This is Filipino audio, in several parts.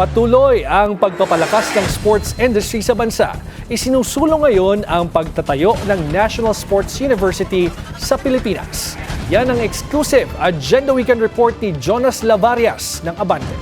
Patuloy ang pagpapalakas ng sports industry sa bansa. Isinusulong ngayon ang pagtatayo ng National Sports University sa Pilipinas. Yan ang exclusive Agenda Weekend Report ni Jonas Lavarias ng Abante.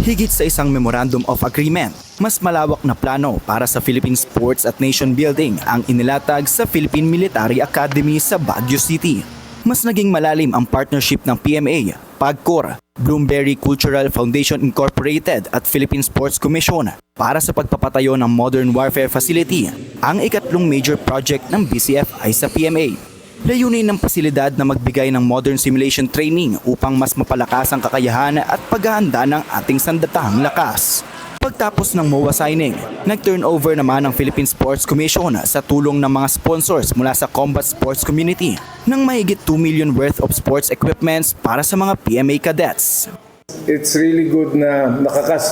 Higit sa isang Memorandum of Agreement, mas malawak na plano para sa Philippine Sports at Nation Building ang inilatag sa Philippine Military Academy sa Baguio City. Mas naging malalim ang partnership ng PMA, PAGCOR, Bloomberry Cultural Foundation Incorporated at Philippine Sports Commission para sa pagpapatayo ng Modern Warfare Facility, ang ikatlong major project ng BCFI sa PMA. Layunin ng pasilidad na magbigay ng modern simulation training upang mas mapalakas ang kakayahan at paghahanda ng ating sandatahang lakas. Pagtapos ng MOA signing, nag-turnover naman ang Philippine Sports Commission sa tulong ng mga sponsors mula sa combat sports community ng mahigit 2 million worth of sports equipments para sa mga PMA cadets. It's really good na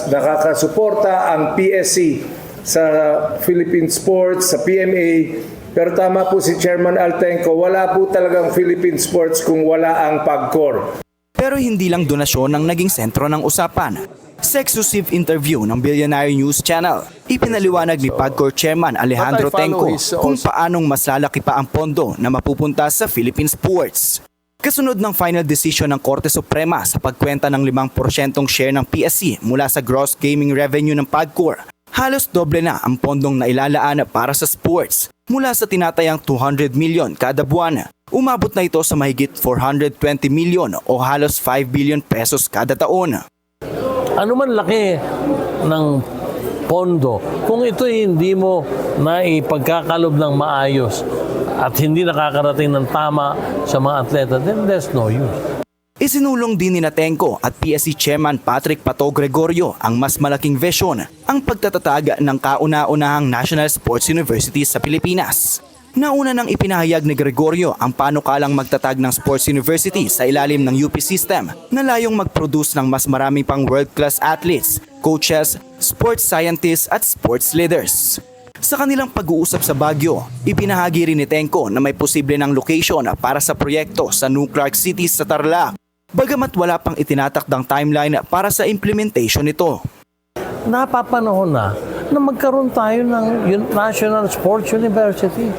nakakasuporta ang PSC sa Philippine Sports, sa PMA. Pero tama po si Chairman Altenco, wala po talagang Philippine Sports kung wala ang PAGCOR. Pero hindi lang donasyon ang naging sentro ng usapan. Sa exclusive interview ng Billionaire News Channel, ipinaliwanag ni PAGCOR Chairman Alejandro Tenco kung paanong mas lalaki pa ang pondo na mapupunta sa Philippine sports. Kasunod ng final decision ng Korte Suprema sa pagkwenta ng 5% share ng PSC mula sa gross gaming revenue ng PAGCOR, halos doble na ang pondong nailalaan para sa sports mula sa tinatayang 200 million kada buwan. Umabot na ito sa mahigit 420 million o halos 5 billion pesos kada taon. Ano man laki ng pondo, kung ito hindi mo naipagkakalob ng maayos at hindi nakakarating ng tama sa mga atleta, then there's no use. Isinulong din ni Tenco at PSC Chairman Patrick Pato Gregorio ang mas malaking vision, ang pagtatatag ng kauna-unahang National Sports University sa Pilipinas. Nauna nang ipinahayag ni Gregorio ang panukalang magtatag ng sports university sa ilalim ng UP system na layong mag-produce ng mas marami pang world-class athletes, coaches, sports scientists at sports leaders. Sa kanilang pag-uusap sa Baguio, ipinahagi rin ni Tenco na may posible ng location para sa proyekto sa Nuclear City sa Tarlac, bagamat wala pang itinatakdang timeline para sa implementation nito. Napapanahon na magkaroon tayo ng National Sports University.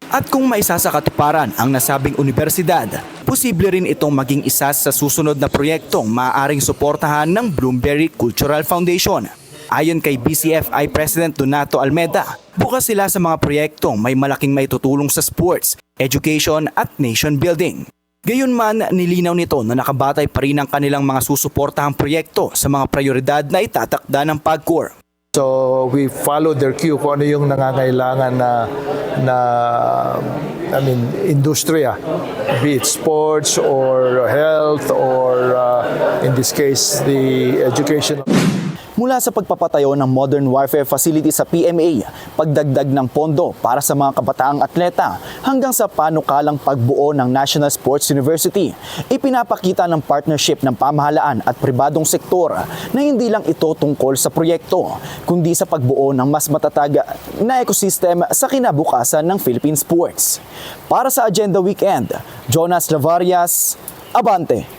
At kung maisa sa katuparan ang nasabing universidad, posible rin itong maging isa sa susunod na proyektong maaaring suportahan ng Bloomberry Cultural Foundation. Ayon kay BCFI President Donato Almeda, bukas sila sa mga proyektong may malaking maitutulong sa sports, education at nation building. Gayunman, nilinaw nito na nakabatay pa rin ang kanilang mga susuportahang proyekto sa mga prioridad na itatakda ng PAGCOR. So we follow their cue kung ano yung nangangailangan na industriya, be it sports or health or in this case the education. Mula sa pagpapatayo ng Modern Warfare Facility sa PMA, pagdagdag ng pondo para sa mga kabataang atleta, hanggang sa panukalang pagbuo ng National Sports University, ipinapakita ng partnership ng pamahalaan at pribadong sektor na hindi lang ito tungkol sa proyekto, kundi sa pagbuo ng mas matatag na ecosystem sa kinabukasan ng Philippine sports. Para sa Agenda Weekend, Jonas Lavarias, Abante.